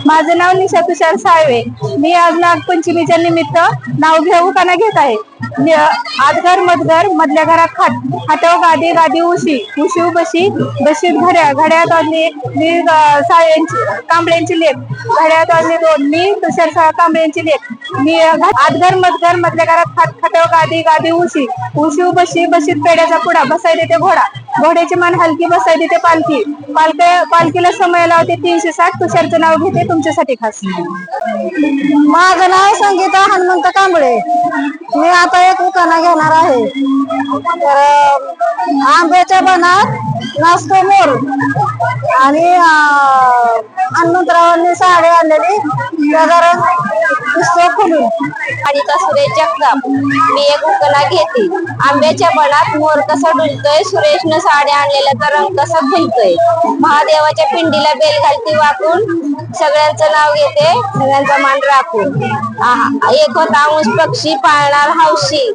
माझं नाव निशा तुषार साळवे. मी आज नागपंचमीच्या निमित्त नाव घेऊ का ना घेत आहे. आदघर मधघर मधल्या घरात खाटव गादी गादी उशी उशी बशी बशीत घड्या घड्यात वाजली मी साळव्यांची कांबळ्यांची लेख घड्यात वाजली दोन मी तुषार कांबळ्यांची लेख. मी आदघर मधघर मधल्या घरात खाटव गादी गादी उशी उशी बशी बशीत पेड्याचा पुडा बसाय देते घोडा घोड्याची मान हलकी बसाय देते पालखी पालखीला समय लावते 360. तुषारचं नाव घेते तुमच्यासाठी खास. माझं नाव संगीता हनुमंत कांबळे. मी आता एक उखाणा घेणार आहे. तर आंब्याच्या बनात नाचतो मोर आणि हनुमंतरावांनी साडी आणलेली त्याचा रंग दिसतो खुलून. अनिता सुरेश जगताप. मी एक उखाणा घेते. आंब्याच्या बनात मोर कसा डुलतोय सुरेशनं साड्या आणलेल्याचा रंग कसा खुलतोय. महादेवाच्या पिंडीला बेल घालती वाकून सगळ्यांचं नाव घेते सगळ्यांचा मान राखून. एक होता अंश पक्षी पाळणार हौशी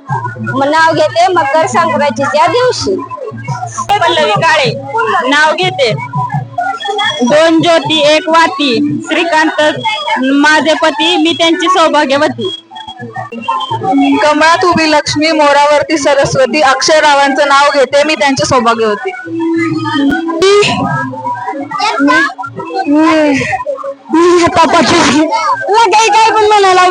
नाव घेते मकर संक्रांतीच्या दिवशी. पल्लवी काळे नाव घेते. दोन ज्योती एक वाती श्रीकांत माझे पती मी त्यांची सौभाग्यवती. कमळात उभी लक्ष्मी मोरावरती सरस्वती अक्षररावांचं नाव घेते मी त्यांची सौभाग्यवती. मी पापाची काही पण म्हणायला